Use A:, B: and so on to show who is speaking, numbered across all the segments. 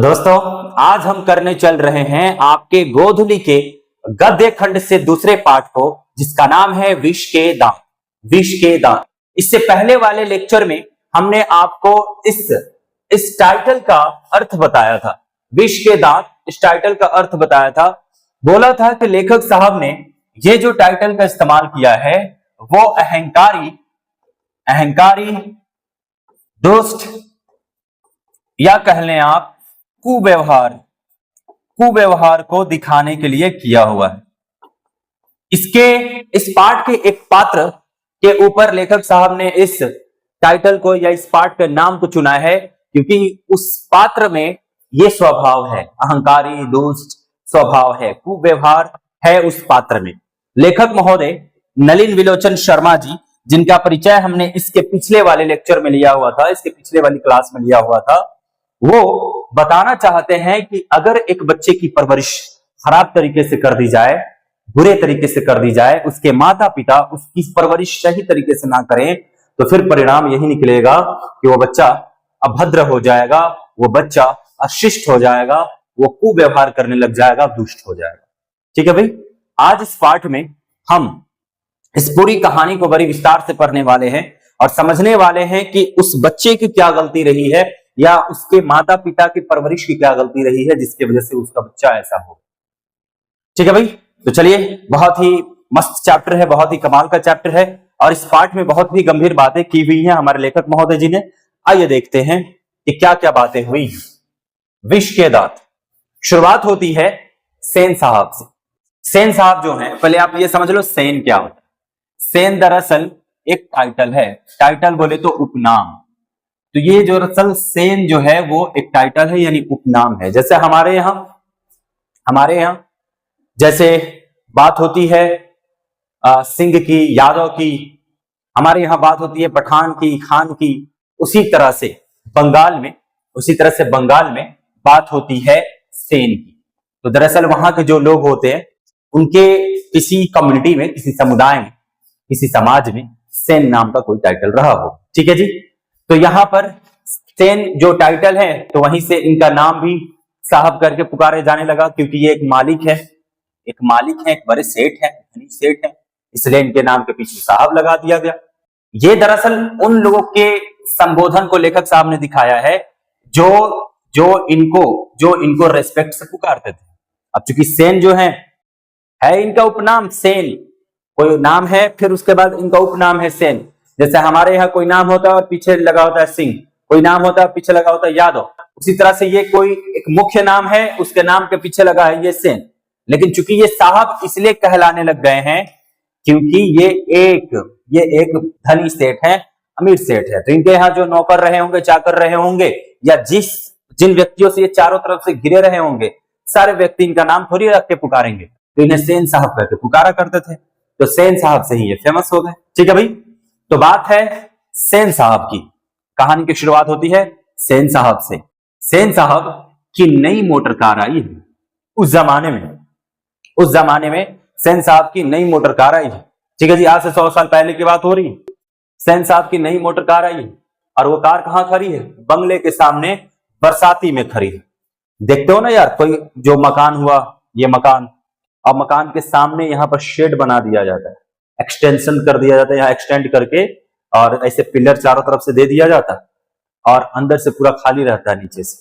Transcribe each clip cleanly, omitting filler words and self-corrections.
A: तो दोस्तों, आज हम करने चल रहे हैं आपके गोधुली के गद्य खंड से दूसरे पाठ को, जिसका नाम है विष के दांत। विष के दांत। इससे पहले वाले लेक्चर में हमने आपको इस टाइटल का अर्थ बताया था। विष के दांत इस टाइटल का अर्थ बताया था। बोला था कि लेखक साहब ने ये जो टाइटल का इस्तेमाल किया है वो अहंकारी, दुष्ट या कह लें आप कुव्यवहार को दिखाने के लिए किया हुआ है। इस पाठ के एक पात्र के ऊपर लेखक साहब ने इस टाइटल को या इस पाठ के नाम को चुना है, क्योंकि उस पात्र में यह स्वभाव है, अहंकारी दुष्ट स्वभाव है, कुव्यवहार है उस पात्र में। लेखक महोदय नलिन विलोचन शर्मा जी, जिनका परिचय हमने इसके पिछले वाले लेक्चर में लिया हुआ था, इसके पिछले वाली क्लास में लिया हुआ था, वो बताना चाहते हैं कि अगर एक बच्चे की परवरिश खराब तरीके से कर दी जाए, बुरे तरीके से कर दी जाए, उसके माता पिता उसकी परवरिश सही तरीके से ना करें, तो फिर परिणाम यही निकलेगा कि वो बच्चा अभद्र हो जाएगा, वो बच्चा अशिष्ट हो जाएगा, वो कुव्यवहार करने लग जाएगा, दुष्ट हो जाएगा। ठीक है भाई, आज इस पाठ में हम इस पूरी कहानी को बड़ी विस्तार से पढ़ने वाले हैं और समझने वाले हैं कि उस बच्चे की क्या गलती रही है या उसके माता पिता की परवरिश की क्या गलती रही है जिसकी वजह से उसका बच्चा ऐसा हो। ठीक है भाई, तो चलिए, बहुत ही मस्त चैप्टर है, बहुत ही कमाल का चैप्टर है और इस पाठ में बहुत ही गंभीर बातें की हुई हैं हमारे लेखक महोदय जी ने। आइए देखते हैं कि क्या क्या बातें हुई। विष के दांत। शुरुआत होती है सेन साहब से। सेन साहब जो हैं, पहले आप ये समझ लो सेन क्या होता है। सेन दरअसल एक टाइटल है। टाइटल बोले तो उपनाम। तो ये जो दरअसल सेन जो है वो एक टाइटल है, यानी उपनाम है। जैसे हमारे यहां जैसे बात होती है सिंह की, यादव की, हमारे यहां बात होती है पठान की, खान की, उसी तरह से बंगाल में बात होती है सेन की। तो दरअसल वहां के जो लोग होते हैं उनके किसी कम्युनिटी में, किसी समुदाय में, किसी समाज में सेन नाम का कोई टाइटल रहा हो। ठीक है जी। तो यहां पर सेन जो टाइटल है, तो वहीं से इनका नाम भी साहब करके पुकारे जाने लगा, क्योंकि ये एक मालिक है, एक बड़े सेठ है, धनी सेठ है, इसलिए इनके नाम के पीछे साहब लगा दिया गया। ये दरअसल उन लोगों के संबोधन को लेखक साहब ने दिखाया है जो इनको रेस्पेक्ट से पुकारते थे। अब चूंकि सेन जो है इनका उपनाम सेन, कोई नाम है फिर उसके बाद इनका उपनाम है सेन। जैसे हमारे यहाँ कोई नाम होता है और पीछे लगा होता है सिंह, कोई नाम होता है पीछे लगा होता है यादव, उसी तरह से ये कोई एक मुख्य नाम है, उसके नाम के पीछे लगा है ये सेन। लेकिन चूंकि ये साहब इसलिए कहलाने लग गए हैं क्योंकि ये एक धनी सेठ है, अमीर सेठ है। तो इनके यहाँ जो नौकर रहे होंगे, चाकर रहे होंगे, या जिन व्यक्तियों से ये चारों तरफ से घिरे रहे होंगे, सारे व्यक्ति इनका नाम थोड़ी रख के पुकारेंगे, तो इन्हें सेन साहब करके पुकारा करते थे। तो सेन साहब से ही ये फेमस हो गए। ठीक है भाई, तो बात है सेन साहब की। कहानी की शुरुआत होती है सेन साहब से। सेन साहब की नई मोटर कार आई है उस जमाने में सेन साहब की नई मोटर कार आई है। ठीक है जी, आज से 100 साल पहले की बात हो रही है। सेन साहब की नई मोटर कार आई है और वो कार कहां खड़ी है? बंगले के सामने बरसाती में खड़ी है। देखते हो ना यार, कोई जो मकान हुआ, ये मकान, अब मकान के सामने यहाँ पर शेड बना दिया जाता है, एक्सटेंशन कर दिया जाता है, यहाँ एक्सटेंड करके और ऐसे पिलर चारों तरफ से दे दिया जाता है और अंदर से पूरा खाली रहता है नीचे से।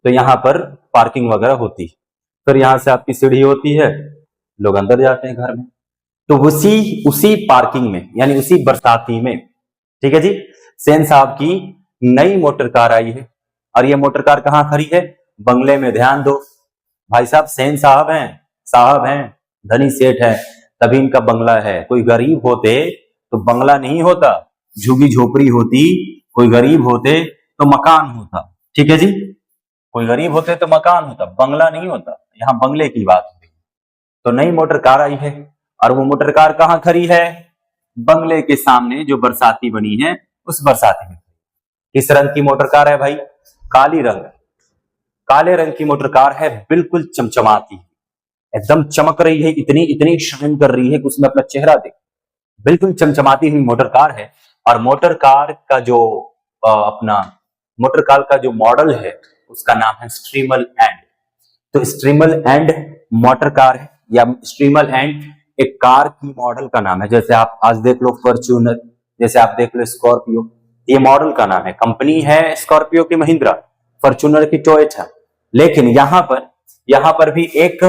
A: तो यहाँ पर पार्किंग वगैरह होती है, फिर यहाँ से आपकी सीढ़ी होती है, लोग अंदर जाते हैं घर में। तो उसी पार्किंग में, यानी उसी बरसाती में, ठीक है जी, सेन साहब की नई मोटर कार आई है और ये मोटर कार कहाँ खड़ी है? बंगले में। ध्यान दो भाई साहब, सेन साहब हैं, धनी सेठ है, तभी इनका बंगला है। कोई गरीब होते तो बंगला नहीं होता, झुग्गी झोपड़ी होती। कोई गरीब होते तो मकान होता। ठीक है जी, कोई गरीब होते तो मकान होता, बंगला नहीं होता। यहाँ बंगले की बात हो रही है। तो नई मोटर कार आई है और वो मोटर कार कहाँ खड़ी है? बंगले के सामने जो बरसाती बनी है उस बरसाती में। किस रंग की मोटर कार है भाई? काले रंग की मोटर कार है, बिल्कुल चमचमाती, एकदम चमक रही है, इतनी शाइन कर रही है कि उसमें अपना चेहरा देख, बिल्कुल चमचमाती हुई मोटर कार है। और मोटर कार का जो मॉडल है उसका नाम है स्ट्रीमल एंड। तो स्ट्रीमल एंड मोटर कार है, या स्ट्रीमल एंड एक कार की मॉडल का नाम है। जैसे आप आज देख लो फॉर्च्यूनर, जैसे आप देख लो स्कॉर्पियो, ये मॉडल का नाम है। कंपनी है स्कॉर्पियो की महिंद्रा, फॉर्च्यूनर की टोयोटा, लेकिन यहां पर भी एक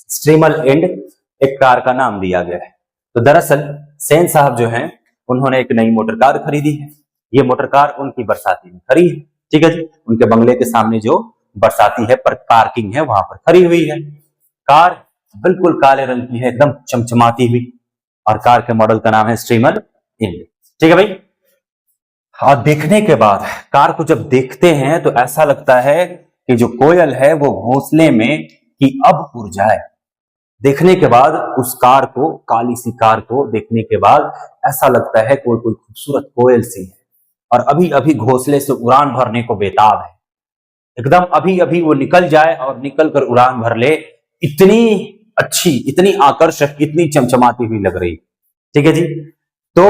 A: स्ट्रीमल एंड एक कार का नाम दिया गया है। तो दरअसल सेन साहब जो हैं उन्होंने एक नई मोटर कार खरीदी है। ये मोटर कार उनकी बरसाती में खड़ी है, ठीक है जी। उनके बंगले के सामने जो बरसाती है पर पार्किंग है वहां पर खड़ी हुई है। कार बिल्कुल काले रंग की है, एकदम चमचमाती हुई, और कार के मॉडल का नाम है स्ट्रीमल एंड, ठीक है भाई। और देखने के बाद कार को जब देखते हैं तो ऐसा लगता है कि जो कोयल है वो घोंसले में कि अब उड़ जाए। देखने के बाद उस कार को, काली सी कार को देखने के बाद ऐसा लगता है कोई खूबसूरत कोयल सी है और अभी अभी घोंसले से उड़ान भरने को बेताब है। एकदम अभी अभी वो निकल जाए और निकल कर उड़ान भर ले। इतनी अच्छी, इतनी आकर्षक, इतनी चमचमाती हुई लग रही, ठीक है जी। तो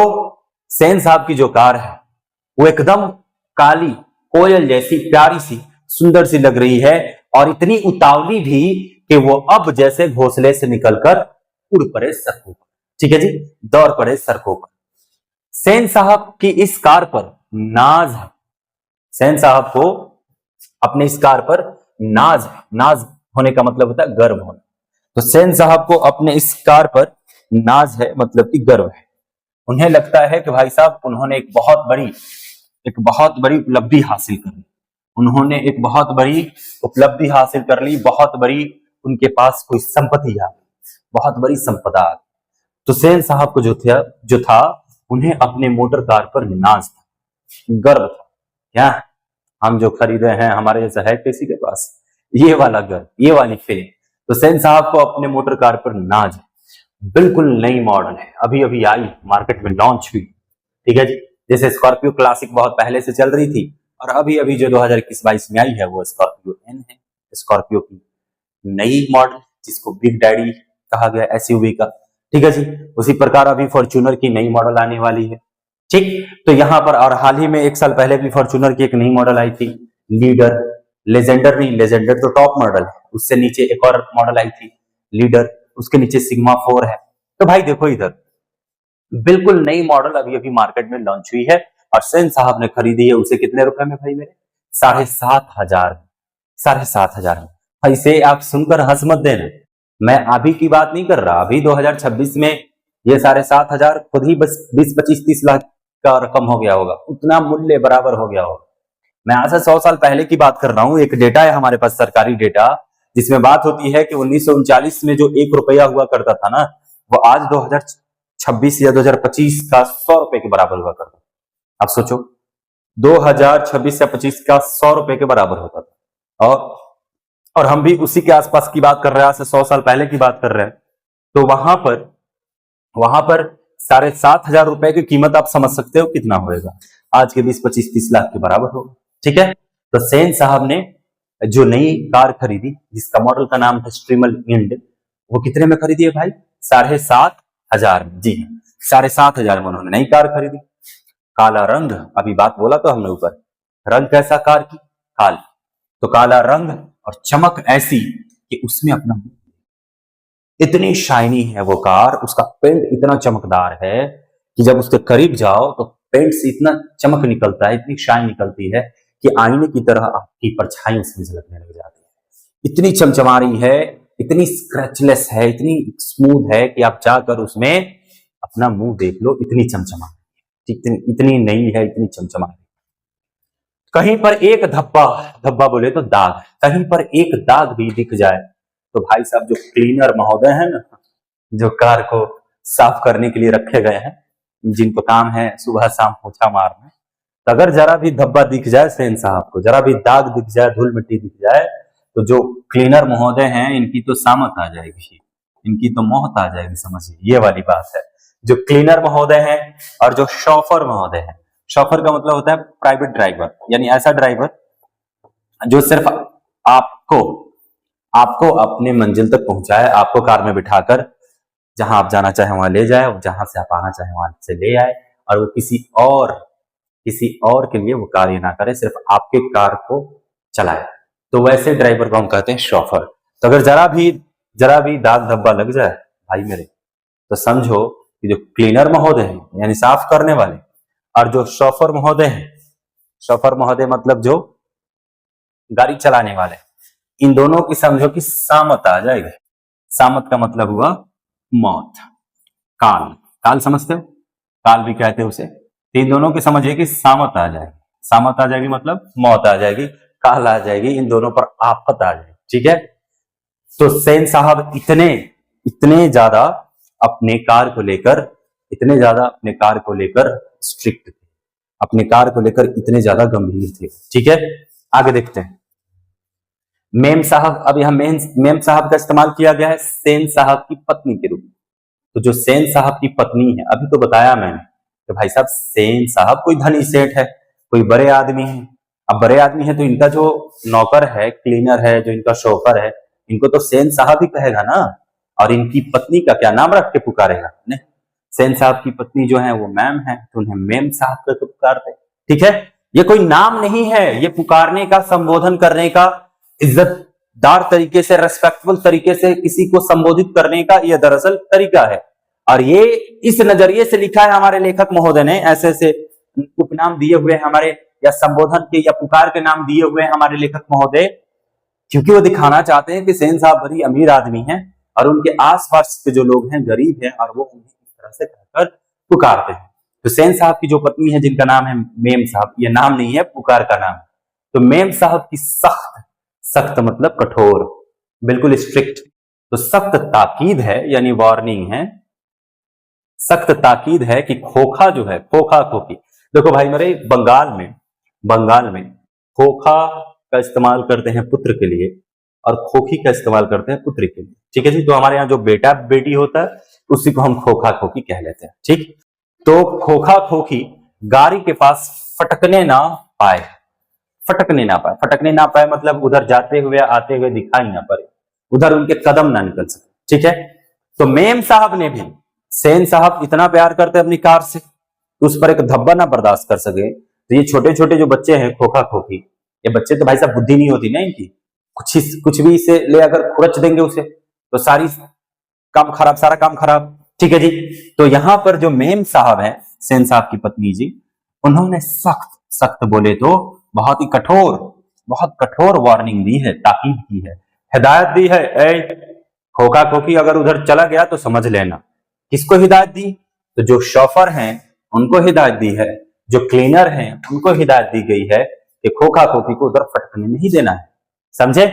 A: सेन साहब की जो कार है वो एकदम काली कोयल जैसी प्यारी सी सुंदर सी लग रही है, और इतनी उतावली भी कि वो अब जैसे घोंसले से निकलकर उड़ पड़े सड़कों पर, ठीक है जी, दौड़ पड़े सड़कों पर। सेन साहब की इस कार पर नाज है, सेन साहब को अपने इस कार पर नाज है। नाज होने का मतलब होता है गर्व होना। तो सेन साहब को अपने इस कार पर नाज है, मतलब कि गर्व है। उन्हें लगता है कि भाई साहब उन्होंने एक बहुत बड़ी उपलब्धि हासिल कर ली, उन्होंने एक बहुत बड़ी उपलब्धि हासिल कर ली, बहुत बड़ी उनके पास कोई संपत्ति आ गई, बहुत बड़ी संपदा आ गई। तो सेन साहब को जो था उन्हें अपने मोटर कार पर नाज था, गर्व था। क्या हम जो खरीदे हैं हमारे जैसा है किसी के पास, ये वाला गर्व, ये वाली फीलिंग। तो सेन साहब को अपने मोटर कार पर नाज है। बिल्कुल नई मॉडल है, अभी अभी आई, मार्केट में लॉन्च हुई, ठीक है जी। जैसे स्कॉर्पियो क्लासिक बहुत पहले से चल रही थी, और अभी अभी जो 2021-22 में आई है वो स्कॉर्पियो एन है, स्कॉर्पियो की नई मॉडल, जिसको बिग डैडी कहा गया एसयूवी का, ठीक है जी। उसी प्रकार अभी फॉर्च्यूनर की नई मॉडल आने वाली है, ठीक। तो यहाँ पर और हाल ही में 1 साल पहले भी फॉर्च्यूनर की एक नई मॉडल आई थी, लीडर, लेजेंडर नहीं, लेजेंडर तो टॉप मॉडल है, उससे नीचे एक और मॉडल आई थी लीडर, उसके नीचे सिग्मा 4 है। तो भाई देखो इधर बिल्कुल नई मॉडल अभी अभी मार्केट में लॉन्च हुई है, और सेन साहब ने खरीदी है उसे कितने रुपए में भाई मेरे? 7,500, 7,500 में। भाई से आप सुनकर हंस मत देना, मैं अभी की बात नहीं कर रहा, अभी 2026 में ये 7,500 खुद ही बस 20-25-30 लाख का रकम हो गया होगा, उतना मूल्य बराबर हो गया होगा। मैं आज से 100 साल पहले की बात कर रहा हूं। एक डेटा है हमारे पास, सरकारी डेटा, जिसमें बात होती है कि 1939 में जो 1 रुपया हुआ करता था ना, वो आज 2026 या 2025 का 100 रुपए के बराबर हुआ करता। आप सोचो 2026 या 25 का 100 रुपए के बराबर होता था, और हम भी उसी के आसपास की बात कर रहे हैं, आज से 100 साल पहले की बात कर रहे हैं। तो वहां पर 7,500 रुपए की कीमत आप समझ सकते हो कितना होगा, आज के 20-25-30 लाख के बराबर होगा, ठीक है। तो सेन साहब ने जो नई कार खरीदी, जिसका मॉडल का नाम था स्ट्रीमल एंड, वो कितने में खरीदी है भाई? 7,500 में। जी हाँ, 7,500 में उन्होंने नई कार खरीदी। काला रंग, अभी बात बोला तो हमने ऊपर, रंग कैसा कार की? काली। तो काला रंग और चमक ऐसी कि उसमें अपना, इतनी शाइनी है वो कार, उसका पेंट इतना चमकदार है कि जब उसके करीब जाओ तो पेंट से इतना चमक निकलता है, इतनी शाइन निकलती है कि आईने की तरह आपकी परछाई उसमें झलकने लग जाती है। इतनी चमचमा रही है, इतनी स्क्रैचलेस है, इतनी स्मूथ है कि आप जाकर उसमें अपना मुंह देख लो, इतनी चमचमा, इतनी नई है, इतनी चमचमा रही। कहीं पर एक धब्बा बोले तो दाग, कहीं पर एक दाग भी दिख जाए तो भाई साहब जो क्लीनर महोदय हैं ना, जो कार को साफ करने के लिए रखे गए हैं, जिनको काम है सुबह शाम पोछा मारना, तो अगर जरा भी धब्बा दिख जाए सेन साहब को, जरा भी दाग दिख जाए, धूल मिट्टी दिख जाए, तो जो क्लीनर महोदय हैं इनकी तो सामत आ जाएगी, इनकी तो मौत आ जाएगी, समझिए, ये वाली बात है। जो क्लीनर महोदय हैं और जो शॉफर महोदय हैं, शॉफर का मतलब होता है प्राइवेट ड्राइवर, यानी ऐसा ड्राइवर जो सिर्फ आपको अपने मंजिल तक पहुंचाए, आपको कार में बिठाकर जहां आप जाना चाहे वहां ले जाए, जहां से आप आना चाहे वहां से ले आए, और वो किसी और के लिए वो कार्य ना करे, सिर्फ आपके कार को चलाए। तो वैसे ड्राइवर को हम कहते हैं शॉफर। तो अगर जरा भी दाग धब्बा लग जाए भाई मेरे, तो समझो कि जो क्लीनर महोदय हैं यानी साफ करने वाले, और जो शॉफर महोदय हैं, शॉफर महोदय मतलब जो गाड़ी चलाने वाले, इन दोनों की समझो कि सामत आ जाएगी। सामत का मतलब हुआ मौत, काल। काल समझते हो, काल भी कहते हैं उसे। तो इन दोनों की समझिए कि सामत आ जाएगी। सामत आ जाएगी मतलब मौत आ जाएगी, काल आ जाएगी, इन दोनों पर आफत आ जाएगी। ठीक है। तो सेन साहब इतने ज्यादा अपने कार को लेकर स्ट्रिक्ट थे, अपने कार को लेकर इतने ज्यादा गंभीर थे। ठीक है, आगे देखते हैं। मेम साहब, अब यहां मेम साहब का इस्तेमाल किया गया है सेन साहब की पत्नी के रूप में। तो जो सेन साहब की पत्नी है, अभी तो बताया मैंने कि भाई साहब सेन साहब कोई धनी सेठ है, कोई बड़े आदमी है। अब बड़े आदमी है तो इनका जो नौकर है, क्लीनर है, जो इनका शोफर है, इनको तो सेन साहब ही कहेगा ना, और इनकी पत्नी का क्या नाम रख के पुकारेगा? नहीं, सेन साहब की पत्नी जो है वो मैम है, तो उन्हें मेम साहब करके पुकारते। ठीक है, ये कोई नाम नहीं है, ये पुकारने का, संबोधन करने का, इज्जतदार तरीके से, रेस्पेक्टफुल तरीके से किसी को संबोधित करने का यह दरअसल तरीका है। और ये इस नजरिए से लिखा है हमारे लेखक महोदय ने, ऐसे ऐसे उपनाम दिए हुए हमारे, या संबोधन के या पुकार के नाम दिए हुए हमारे लेखक महोदय, क्योंकि वो दिखाना चाहते हैं कि सेन साहब बड़ी अमीर आदमी हैं और उनके आसपास के जो लोग हैं गरीब हैं, और वो उन्हें इस तरह से कहकर पुकारते हैं। तो सेन साहब की जो पत्नी है जिनका नाम है मेम साहब, ये नाम नहीं है, पुकार का नाम। तो मेम साहब की सख्त मतलब कठोर, बिल्कुल स्ट्रिक्ट, तो सख्त ताकीद है यानी वार्निंग है, सख्त ताकीद है कि खोखा जो है, खोखा खोखी। देखो भाई मेरे, बंगाल में खोखा का इस्तेमाल करते हैं पुत्र के लिए और खोखी का इस्तेमाल करते हैं पुत्री के लिए। ठीक है जी। तो हमारे यहाँ जो बेटा बेटी होता है उसी को हम खोखा खोखी कह लेते हैं। ठीक, तो खोखा खोखी गाड़ी के पास फटकने ना पाए मतलब उधर जाते हुए आते हुए दिखाई ना पड़े, उधर उनके कदम ना निकल सके। ठीक है। तो मेम साहब ने भी, सेन साहब इतना प्यार करते अपनी कार से, उस पर एक धब्बा ना बर्दाश्त कर सके। तो ये छोटे छोटे जो बच्चे हैं खोखा खोखी, ये बच्चे तो भाई साहब बुद्धि नहीं होती ना इनकी, कुछ भी इसे ले अगर खुरच देंगे उसे तो सारा काम खराब। ठीक है जी। तो यहां पर जो मेम साहब है, सेन साहब की पत्नी जी, उन्होंने सख्त बोले तो बहुत कठोर वार्निंग दी है, ताकीद की है, हिदायत दी है। खोखा खोखी अगर उधर चला गया तो समझ लेना। किसको हिदायत दी? तो जो शॉफर हैं उनको हिदायत दी है, जो क्लीनर हैं उनको हिदायत दी गई है कि खोखा खोखी को उधर फटकने नहीं देना है। समझे?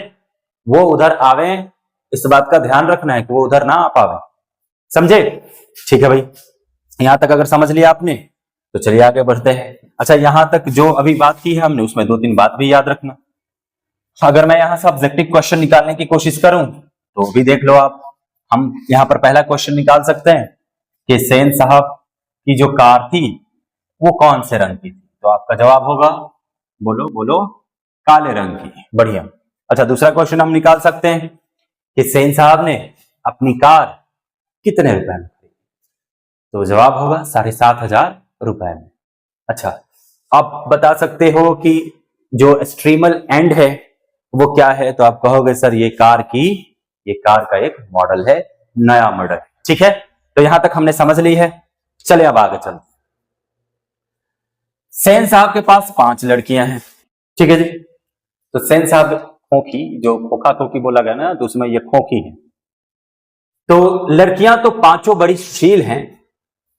A: वो उधर आवे, इस बात का ध्यान रखना है कि वो उधर ना आ पावे। समझे? ठीक है भाई, यहां तक अगर समझ लिया आपने तो चलिए आगे बढ़ते हैं। अच्छा, यहां तक जो अभी बात की है हमने उसमें 2-3 बात भी याद रखना। अगर मैं यहां से ऑब्जेक्टिव क्वेश्चन निकालने की कोशिश करूं तो भी देख लो आप, हम यहां पर पहला क्वेश्चन निकाल सकते हैं कि सेन साहब की जो कार थी वो कौन से रंग की थी? तो आपका जवाब होगा, बोलो काले रंग की। बढ़िया। अच्छा, दूसरा क्वेश्चन हम निकाल सकते हैं कि सेन साहब ने अपनी कार कितने रुपए में खरीदी? तो जवाब होगा 7,500 रुपए में। अच्छा, आप बता सकते हो कि जो स्ट्रीमल एंड है वो क्या है? तो आप कहोगे सर ये कार का एक मॉडल है, नया मॉडल। ठीक है, तो यहां तक हमने समझ ली है। चले अब आगे चलते। सेन साहब के पास 5 लड़कियां हैं। ठीक है जी। तो सेन साहब खोखी, जो खोखा खोखी बोला गया ना, तो उसमें ये खोखी है। तो लड़कियां तो 5 बड़ी सुशील हैं,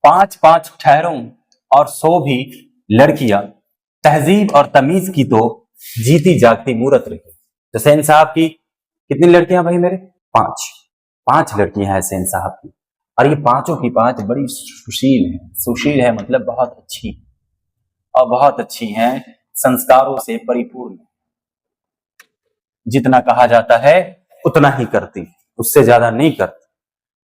A: 5 ठहरों और 100 भी लड़कियां तहजीब और तमीज की तो जीती जागती मूरत रही। तो सेन साहब की कितनी लड़कियां भाई मेरे? 5 लड़कियां हैं सेन साहब की, और ये 5 की 5 बड़ी सुशील है मतलब बहुत अच्छी, और बहुत अच्छी हैं, संस्कारों से परिपूर्ण, जितना कहा जाता है उतना ही करती, उससे ज्यादा नहीं करती,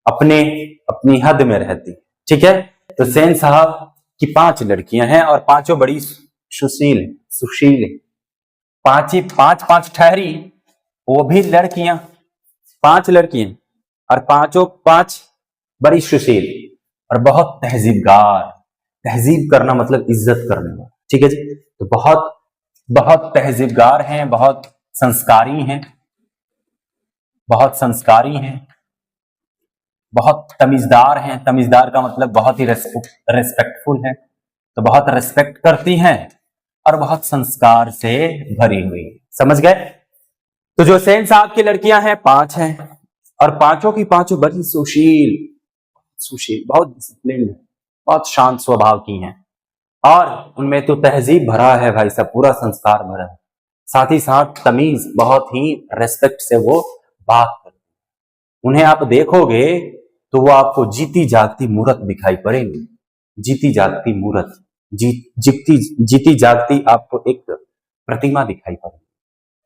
A: अपनी हद में रहती। ठीक है। तो सेन साहब की 5 लड़कियां हैं और 5 बड़ी सुशील है। 5 ठहरी, वो भी लड़कियां, 5 लड़कियां, और 5 बड़ी सुशील और बहुत तहजीब करना मतलब इज्जत करने वाला। ठीक है जी। तो बहुत बहुत तहजीबगार हैं, बहुत संस्कारी हैं, बहुत संस्कारी हैं, बहुत तमीजदार हैं। तमीजदार का मतलब बहुत ही रेस्पेक्टफुल है, तो बहुत रेस्पेक्ट करती हैं और बहुत संस्कार से भरी हुई। समझ गए? तो जो सेन साहब की लड़कियां हैं 5 हैं, और पांचों की पांचों बड़ी सुशील, बहुत डिसिप्लिन, बहुत शांत स्वभाव की हैं, और उनमें तो तहजीब भरा है भाई साहब, पूरा संस्कार भरा है, साथ ही साथ तमीज, बहुत ही रेस्पेक्ट से वो बात करते हैं। उन्हें आप देखोगे तो वो आपको जीती जागती मूर्त दिखाई पड़ेगी, जीती जागती मूर्त, जीती जागती आपको एक प्रतिमा दिखाई पड़ेगी,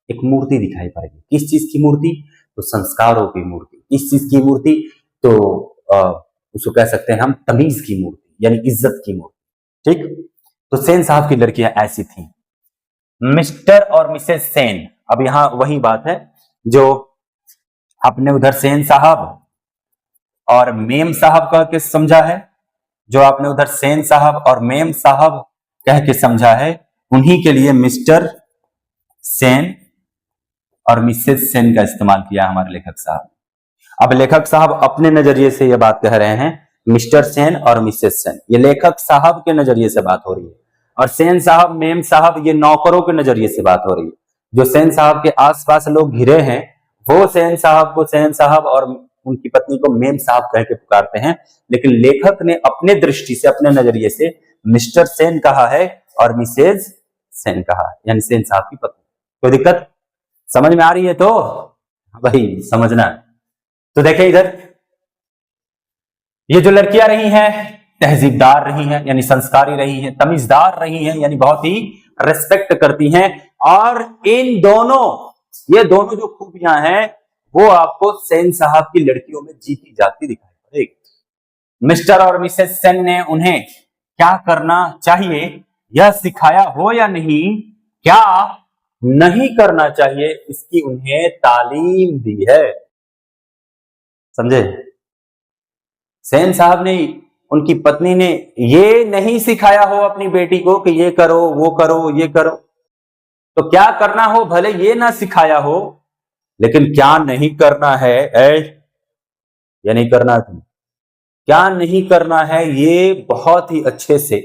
A: एक मूर्ति दिखाई पड़ेगी। किस चीज की मूर्ति? तो संस्कारों की मूर्ति। किस चीज की मूर्ति? तो उसको कह सकते हैं हम तमीज की मूर्ति, यानी इज्जत की मूर्ति। ठीक, तो सेन साहब की लड़कियां ऐसी थी। मिस्टर और मिसेस सेन, अब यहां वही बात है जो आपने उधर सेन साहब और मेम साहब कह के समझा है, जो आपने उधर सेन साहब और मेम साहब कह के समझा है, उन्हीं के लिए मिस्टर सेन और मिसेस सेन का इस्तेमाल किया हमारे लेखक साहब। अब लेखक साहब अपने नजरिए से यह बात कह रहे हैं, मिस्टर सेन और मिसेस सेन, ये लेखक साहब के नजरिए से बात हो रही है, और सेन साहब मेम साहब ये नौकरों के नजरिए से बात हो रही है। जो सेन साहब के आसपास लोग घिरे हैं वो सेन साहब को सेन साहब और उनकी पत्नी को मेम साहब कह के पुकारते हैं, लेकिन लेखक ने अपने दृष्टि से, अपने नजरिए से मिस्टर सेन कहा है और मिसेज सेन कहा है, यानी सेन साहब की पत्नी। कोई दिक्कत समझ में आ रही है? तो भाई समझना है। तो देखिए इधर ये जो लड़कियां रही हैं तहजीबदार रही हैं, यानी संस्कारी रही हैं, तमीजदार रही हैं, यानी बहुत ही रेस्पेक्ट करती हैं, और इन दोनों, ये दोनों जो खूबियां हैं वो आपको सेन साहब की लड़कियों में जीती जाती दिखाई पड़ेगी। मिस्टर और मिसेस सेन ने उन्हें क्या करना चाहिए यह सिखाया हो या नहीं, क्या नहीं करना चाहिए इसकी उन्हें तालीम दी है। समझे? सेन साहब ने, उनकी पत्नी ने ये नहीं सिखाया हो अपनी बेटी को कि ये करो, वो करो, ये करो, तो क्या करना हो भले ये ना सिखाया हो, लेकिन क्या नहीं करना है, ये नहीं करना, तुम क्या नहीं करना है, ये बहुत ही अच्छे से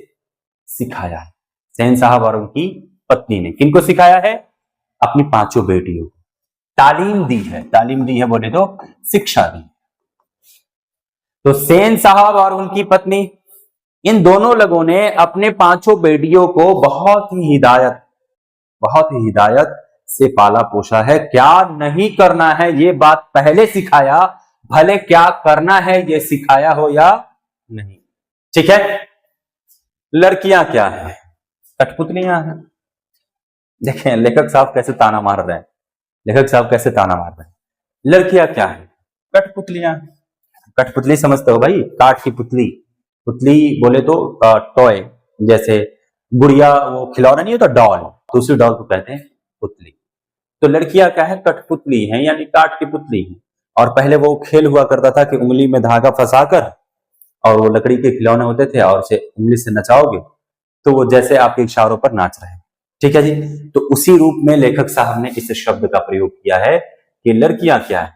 A: सिखाया है सेन साहब और उनकी पत्नी ने। किनको सिखाया है? अपनी 5 बेटियों को तालीम दी है। तालीम दी है बोले तो शिक्षा दी। तो सेन साहब और उनकी पत्नी, इन दोनों लोगों ने अपने 5 बेटियों को बहुत ही हिदायत से पाला पोसा है। क्या नहीं करना है ये बात पहले सिखाया, भले क्या करना है ये सिखाया हो या नहीं। ठीक है? लड़कियां क्या है? कठपुतलियां हैं। देखें लेखक साहब कैसे ताना मार रहे हैं, लेखक साहब कैसे ताना मार रहे हैं। लड़कियां क्या है? कठपुतलियां। कठपुतली समझते हो भाई? काठ की पुतली, पुतली बोले तो टॉय, जैसे गुड़िया, वो खिलौना नहीं होता डॉल, तो उसी डॉल को कहते हैं पुतली। तो लड़कियां क्या है? कठपुतली हैं, यानी काठ की पुतली हैं। और पहले वो खेल हुआ करता था कि उंगली में धागा फंसाकर, और वो लकड़ी के खिलौने होते थे, और उसे उंगली से नचाओगे तो वो जैसे आपके इशारों पर नाच रहे हैं। ठीक है जी? तो उसी रूप में लेखक साहब ने इस शब्द का प्रयोग किया है कि लड़कियां क्या है?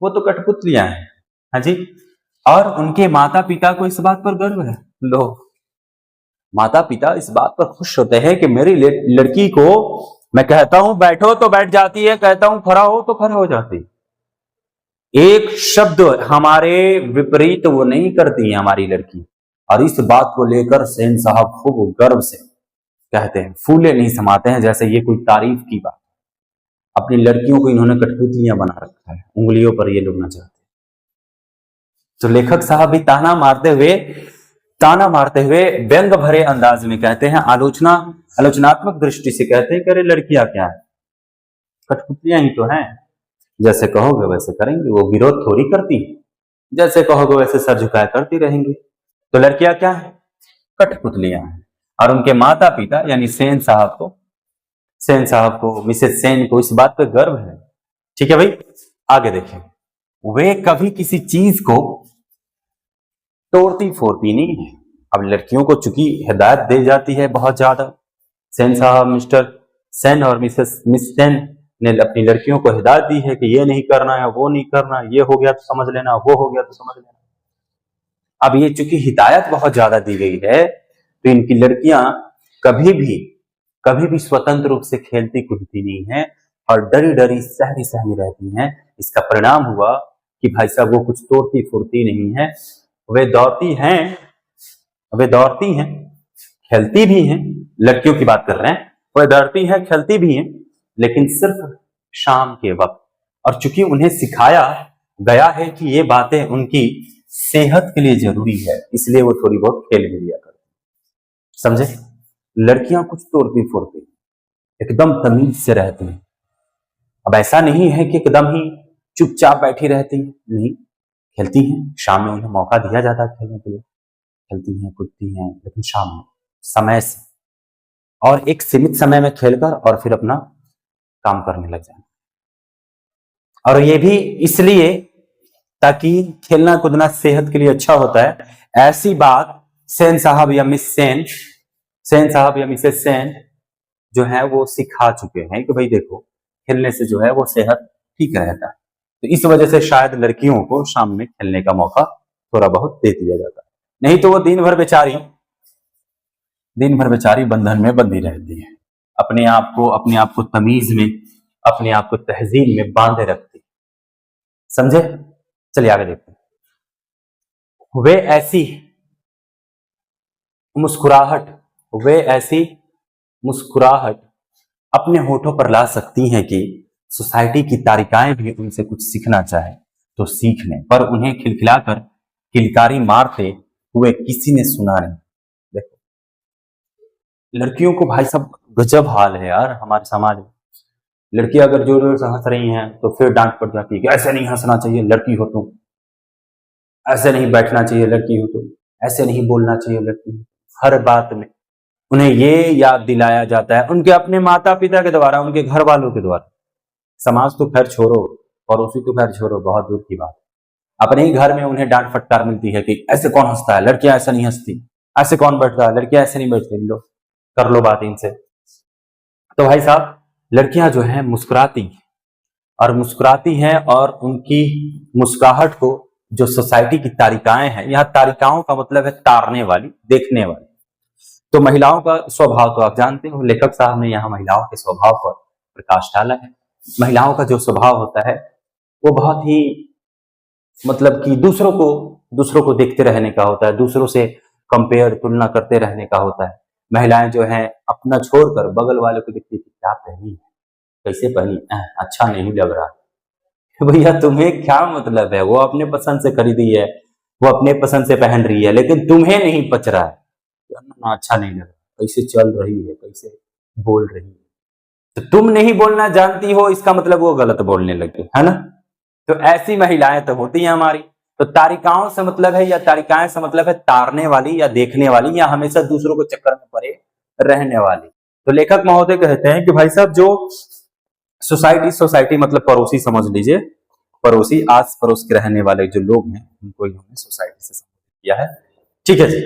A: वो तो कठपुतलियां हैं। हाँ जी? और उनके माता पिता को इस बात पर गर्व है। लो, माता पिता इस बात पर खुश होते हैं कि मेरी लड़की को मैं कहता हूं बैठो तो बैठ जाती है, कहता हूं खड़ा हो तो खड़ा हो जाती है। एक शब्द हमारे विपरीत वो नहीं करती है हमारी लड़की। और इस बात को लेकर सेन साहब खूब गर्व से कहते हैं, फूले नहीं समाते हैं जैसे ये कोई तारीफ की बात। अपनी लड़कियों को इन्होंने कठपुतलियां बना रखा है, उंगलियों पर ये लोग नचाते हैं। तो लेखक साहब भी ताना मारते हुए व्यंग भरे अंदाज में कहते हैं, आलोचनात्मक दृष्टि से कहते हैं कि अरे लड़कियां क्या है? कठपुतलियां ही तो हैं, जैसे कहोगे वैसे करेंगे, वो विरोध थोड़ी करती, जैसे कहोगे वैसे सर झुकाए करती रहेंगी। तो लड़कियां क्या है? कठपुतलियां हैं। और उनके माता पिता यानी सेन साहब को मिसेस सेन को इस बात पर गर्व है। ठीक है भाई? आगे देखें, वे कभी किसी चीज को तोड़ती फोड़ती नहीं है। अब लड़कियों को चूंकि हिदायत दी जाती है बहुत ज्यादा, सेन साहब, मिस्टर सेन और मिस सेन ने अपनी लड़कियों को हिदायत दी है कि ये नहीं करना है, वो नहीं करना, ये हो गया तो समझ लेना, वो हो गया तो समझ लेना। अब ये चूंकि हिदायत बहुत ज्यादा दी गई है, तो इनकी लड़कियां कभी भी स्वतंत्र रूप से खेलती कूदती नहीं है और डरी डरी सहमी सहमी रहती हैं। इसका परिणाम हुआ कि भाई साहब वो कुछ तोड़ती फुरती नहीं है, वे दौड़ती हैं, खेलती भी हैं। लड़कियों की बात कर रहे हैं, वे दौड़ती हैं, खेलती भी हैं, लेकिन सिर्फ शाम के वक्त। और चूंकि उन्हें सिखाया गया है कि ये बातें उनकी सेहत के लिए जरूरी है, इसलिए वो थोड़ी बहुत खेल भी लिया करती, समझे। लड़कियां कुछ तोड़ती फुरती, एकदम तमीज से रहती हैं। अब ऐसा नहीं है कि एकदम ही चुपचाप बैठी रहती हैं, नहीं, खेलती हैं। शाम में उन्हें मौका दिया जाता है खेलने के लिए, खेलती हैं, कूदती हैं, लेकिन शाम में समय से और एक सीमित समय में खेलकर और फिर अपना काम करने लग जाए। और ये भी इसलिए ताकि खेलना कूदना सेहत के लिए अच्छा होता है। ऐसी बात सेन साहब या मिसेस सेन जो है वो सिखा चुके हैं कि भाई देखो, खेलने से जो है वो सेहत ठीक रहता है। तो इस वजह से शायद लड़कियों को शाम में खेलने का मौका थोड़ा बहुत दे दिया जाता है, नहीं तो वो दिन भर बेचारी बंधन में बंधी रहती है, अपने आप को तमीज में, अपने आप को तहजीब में बांधे रखती, समझे। चलिए आगे देखते हैं। वे ऐसी मुस्कुराहट अपने होठों पर ला सकती हैं कि सोसाइटी की तारिकाएं भी उनसे कुछ सीखना चाहे तो सीख लें, पर उन्हें खिलखिलाकर किलकारी मारते हुए किसी ने सुना नहीं। देखो, लड़कियों को भाई सब गजब हाल है यार हमारे समाज में। लड़की अगर जोर जोर से हंस रही हैं तो फिर डांट पड़ जाती है कि ऐसे नहीं हंसना चाहिए, लड़की हो तुम, ऐसे नहीं बैठना चाहिए, लड़की हो तुम, ऐसे नहीं बोलना चाहिए, लड़की हो। हर बात में उन्हें ये याद दिलाया जाता है उनके अपने माता पिता के द्वारा, उनके घर वालों के द्वारा। समाज तो खैर छोड़ो, पड़ोसी तो खैर छोड़ो, बहुत दूर की बात। अपने ही घर में उन्हें डांट फटकार मिलती है कि ऐसे कौन हंसता है, लड़कियां ऐसे नहीं हंसती, ऐसे कौन बैठता है, लड़कियां ऐसे नहीं बैठती, लो कर लो बात इनसे। तो भाई साहब, लड़कियां जो है मुस्कुराती हैं और उनकी मुस्कुराहट को जो सोसाइटी की तारिकाएं हैं, यहाँ तारिकाओं का मतलब है तारने वाली, देखने वाली। तो महिलाओं का स्वभाव तो आप जानते हो, लेखक साहब ने यहाँ महिलाओं के स्वभाव पर प्रकाश डाला है। महिलाओं का जो स्वभाव होता है वो बहुत ही मतलब कि दूसरों को देखते रहने का होता है, दूसरों से कंपेयर, तुलना करते रहने का होता है। महिलाएं जो हैं अपना छोड़कर बगल वाले को देखती है, क्या पहनी है, कैसे पहनी, अच्छा नहीं लग रहा। भैया तुम्हें क्या मतलब है, वो अपने पसंद से खरीदी है, वो अपने पसंद से पहन रही है, लेकिन तुम्हें नहीं पच रहा है, ना अच्छा नहीं लग रहा, कैसे चल रही है, कैसे बोल रही है। तो तुम नहीं बोलना जानती हो, इसका मतलब वो गलत बोलने लगे, है ना। तो ऐसी महिलाएं तो होती हैं हमारी। तो तारिकाओं से मतलब है, या तारिकाएं से मतलब है तारने वाली या देखने वाली, या हमेशा दूसरों को चक्कर में पड़े रहने वाली। तो लेखक महोदय कहते हैं कि भाई साहब, जो सोसाइटी मतलब पड़ोसी समझ लीजिए, पड़ोसी, आस पड़ोस के रहने वाले जो लोग हैं, उनको इन्होंने सोसाइटी से संबोधित किया है। ठीक है जी।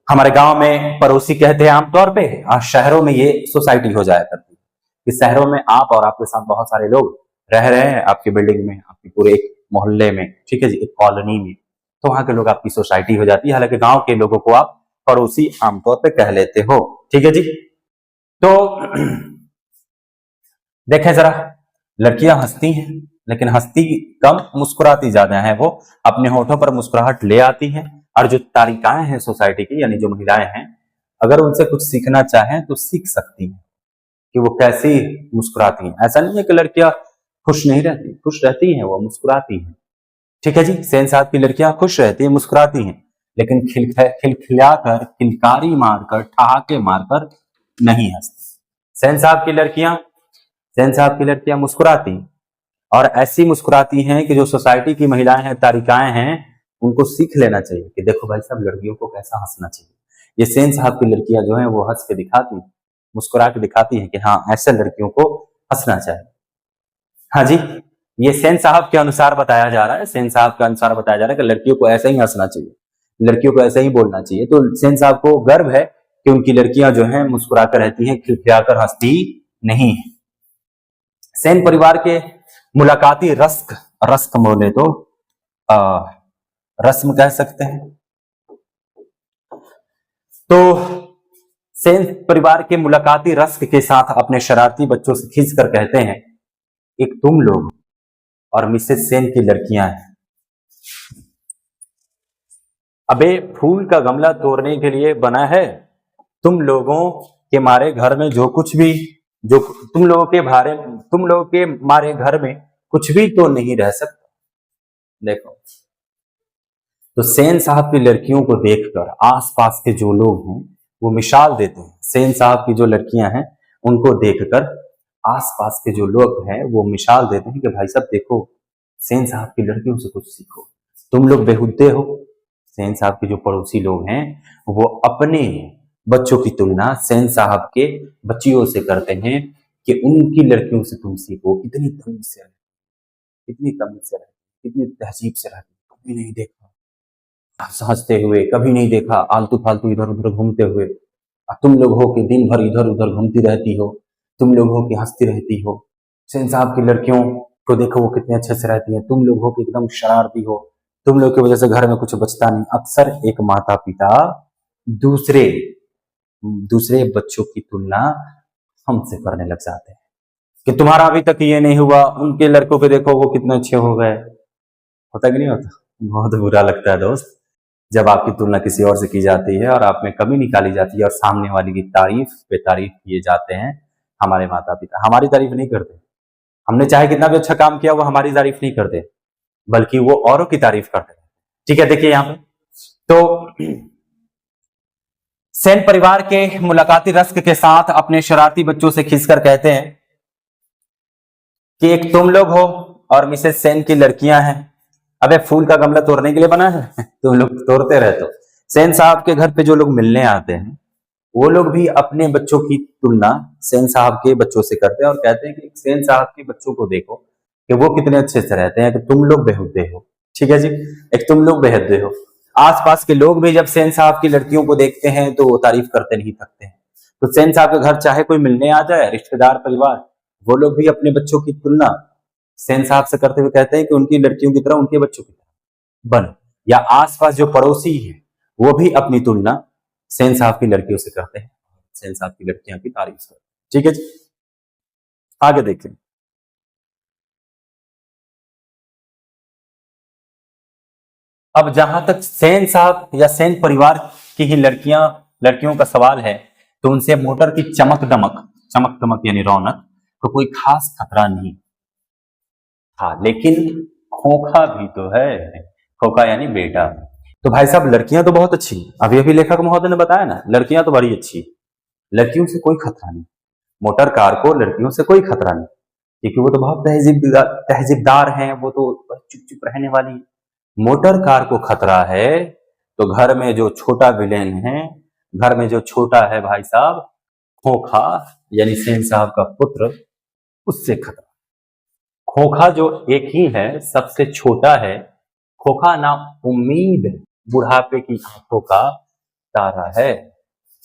A: हमारे गांव में पड़ोसी कहते हैं आमतौर पे, और शहरों में ये सोसाइटी हो जाया करती है कि शहरों में आप और आपके साथ बहुत सारे लोग रह रहे हैं, आपकी बिल्डिंग में, आपके पूरे एक मोहल्ले में, ठीक है जी, एक कॉलोनी में, तो वहां के लोग आपकी सोसाइटी हो जाती है। हालांकि गांव के लोगों को आप पड़ोसी आमतौर पे कह लेते हो, ठीक है जी। तो देखें जरा, लड़कियां हंसती हैं, लेकिन हंसती कम, मुस्कुराती ज्यादा हैं। वो अपने होठों पर मुस्कुराहट ले आती हैं, और जो तारिकाएं हैं सोसाइटी की, यानी जो महिलाएं हैं, अगर उनसे कुछ सीखना चाहें तो सीख सकती हैं कि वो कैसी मुस्कुराती हैं। ऐसा नहीं है कि लड़कियां खुश नहीं रहती, खुश रहती हैं, वो मुस्कुराती हैं। ठीक है जी। सेन साहब की लड़कियां खुश रहती हैं, मुस्कुराती हैं, लेकिन खिलखिलाकर, किलकारी मारकर, ठहाके मारकर नहीं हंसती। सेन साहब की लड़कियां मुस्कुराती, और ऐसी मुस्कुराती हैं कि जो सोसाइटी की महिलाएं हैं, तारिकाएं हैं, उनको सीख लेना चाहिए कि देखो भाई साहब, लड़कियों को कैसा हंसना चाहिए। ये सेन साहब की लड़कियां जो हैं वो हंस के दिखाती, मुस्कुरा के दिखाती हैं कि हाँ, ऐसे लड़कियों को हंसना चाहिए। हाँ जी, ये सेन साहब के अनुसार बताया जा रहा है, सेन साहब के अनुसार बताया जा रहा है कि लड़कियों को ऐसे ही हंसना चाहिए, लड़कियों को ऐसे ही बोलना चाहिए। तो सेन साहब को गर्व है कि उनकी लड़कियां जो हैं मुस्कुराकर रहती हैं, खिलखिलाकर हंसती नहीं है। सेन परिवार के मुलाकाती रस्म बोले तो रस्म कह सकते हैं। तो सेन परिवार के मुलाकाती रस्म के साथ अपने शरारती बच्चों से खींचकर कहते हैं, एक तुम लोग और मिसेस सेन की लड़कियां हैं। अबे फूल का गमला तोड़ने के लिए बना है, तुम लोगों के मारे घर में जो कुछ भी जो तुम लोगों के मारे घर में कुछ भी तो नहीं रह सकता। देखो, तो सेन साहब की लड़कियों को देखकर आसपास के जो लोग हैं वो मिसाल देते हैं। सेन साहब की जो लड़कियां हैं उनको देखकर आसपास के जो लोग हैं वो मिसाल देते हैं कि भाई साहब देखो, सेन साहब की लड़कियों से कुछ सीखो, तुम लोग बेहुदे हो। सेन साहब के जो पड़ोसी लोग हैं वो अपने बच्चों की तुलना सेन साहब के बच्चियों से करते हैं कि उनकी लड़कियों से तुम सीखो, इतनी तमीज से रहती, इतनी तहजीब से रहती, कभी नहीं देखा हंसते हुए, कभी नहीं देखा आलतू फालतू इधर उधर घूमते हुए। तुम लोग हो कि दिन भर इधर उधर घूमती रहती हो, तुम लोग हो कि हंसती रहती हो। सेन साहब की लड़कियों को देखो वो कितने अच्छे से रहती हैं, तुम लोग हो कि एकदम शरारती हो, तुम लोग की वजह से घर में कुछ बचता नहीं। अक्सर एक माता पिता दूसरे बच्चों की तुलना हमसे करने लग जाते हैं कि तुम्हारा अभी तक ये नहीं हुआ, उनके लड़कों को देखो वो कितने अच्छे हो गए। होता कि नहीं होता? बहुत बुरा लगता है दोस्त, जब आपकी तुलना किसी और से की जाती है और आप में कमी निकाली जाती है और सामने वाले की तारीफ पे तारीफ किए जाते हैं। हमारे माता पिता हमारी तारीफ नहीं करते, हमने चाहे कितना भी अच्छा काम किया वो हमारी तारीफ नहीं करते, बल्कि वो औरों की तारीफ करते हैं। ठीक है, देखिए यहाँ पे तो सेन परिवार के मुलाकाती रस्म के साथ अपने शरारती बच्चों से खींचकर कहते हैं कि एक तुम लोग हो और मिसेस सेन की लड़कियां हैं। अबे फूल का गमला तोड़ने के लिए बना है, तुम लोग तोड़ते रहते हो। सेन साहब के घर पे जो लोग मिलने आते हैं वो लोग भी अपने बच्चों की तुलना सेन साहब के बच्चों से करते हैं और कहते हैं कि सेन साहब के बच्चों को देखो कि वो कितने अच्छे से रहते हैं, कि तुम लोग बेहुदे हो। ठीक है जी, एक तुम लोग बेहुदे हो। आसपास के लोग भी जब सेन साहब की लड़कियों को देखते हैं तो वो तारीफ करते नहीं थकते हैं। तो सेन साहब के घर चाहे कोई मिलने आ जाए, रिश्तेदार परिवार, वो लोग भी अपने बच्चों की तुलना सेन साहब से करते हुए कहते हैं कि उनकी लड़कियों की तरह उनके बच्चों की तरह बन। या आसपास जो पड़ोसी है वो भी अपनी तुलना सेन साहब की लड़कियों से करते हैं, सेन साहब की लड़कियां की तारीफ करते हैं। ठीक है जी, आगे देखें। अब जहां तक सेन साहब या सेन परिवार की ही लड़कियों का सवाल है, तो उनसे मोटर की चमक दमक यानी रौनक को कोई खास खतरा नहीं था, लेकिन खोखा भी तो है। खोखा यानी बेटा। तो भाई साहब लड़कियां तो बहुत अच्छी, अभी लेखक महोदय ने बताया ना, लड़कियां तो बड़ी अच्छी, लड़कियों से कोई खतरा नहीं। मोटर कार को लड़कियों से कोई खतरा नहीं, क्योंकि वो तो बहुत तहजीबदार हैं, वो तो चुप चुप रहने वाली। मोटर कार को खतरा है तो घर में जो छोटा विलेन है, घर में जो छोटा है भाई साहब खोखा यानी सेन साहब का पुत्र, उससे खतरा। खोखा जो एक ही है, सबसे छोटा है। खोखा ना उम्मीद बुढ़ापे की आंखों का तारा है।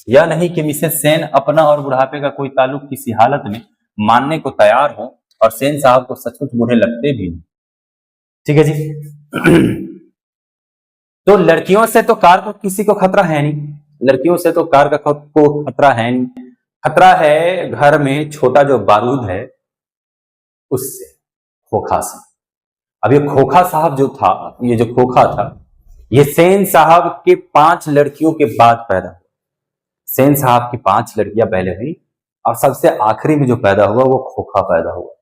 A: यह नहीं कि मिसेस सेन अपना और बुढ़ापे का कोई ताल्लुक किसी हालत में मानने को तैयार हो, और सेन साहब को सचमुच बूढ़े लगते भी नहीं। ठीक है जी। तो लड़कियों से तो कार को किसी को खतरा है नहीं, लड़कियों से तो कार का को खतरा है नहीं। खतरा है घर में छोटा जो बारूद है उससे, खोखा से। अब ये खोखा साहब जो था, ये जो खोखा था, ये सेन साहब के 5 लड़कियों के बाद पैदा हुआ। सेन साहब की 5 लड़कियां पहले हुई और सबसे आखिरी में जो पैदा हुआ वो खोखा पैदा हुआ।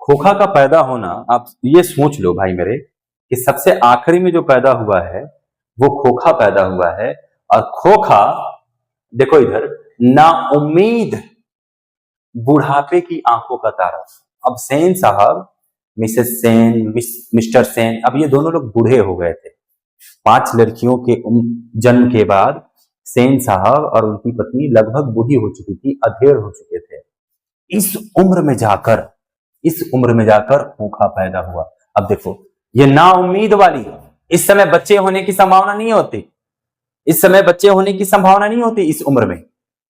A: खोखा का पैदा होना, आप ये सोच लो भाई मेरे, कि सबसे आखिरी में जो पैदा हुआ है वो खोखा पैदा हुआ है। और खोखा देखो इधर, ना उम्मीद बुढ़ापे की आंखों का तारा। अब सेन साहब, मिसेस सेन, मिस्टर सेन, अब ये दोनों लोग बूढ़े हो गए थे। 5 लड़कियों के जन्म के बाद सेन साहब और उनकी पत्नी लगभग बूढ़ी हो चुकी थी, अधेड़ हो चुके थे। इस उम्र में जाकर खोखा पैदा हुआ। अब देखो, ये ना उम्मीद वाली, इस समय बच्चे होने की संभावना नहीं होती, इस उम्र में।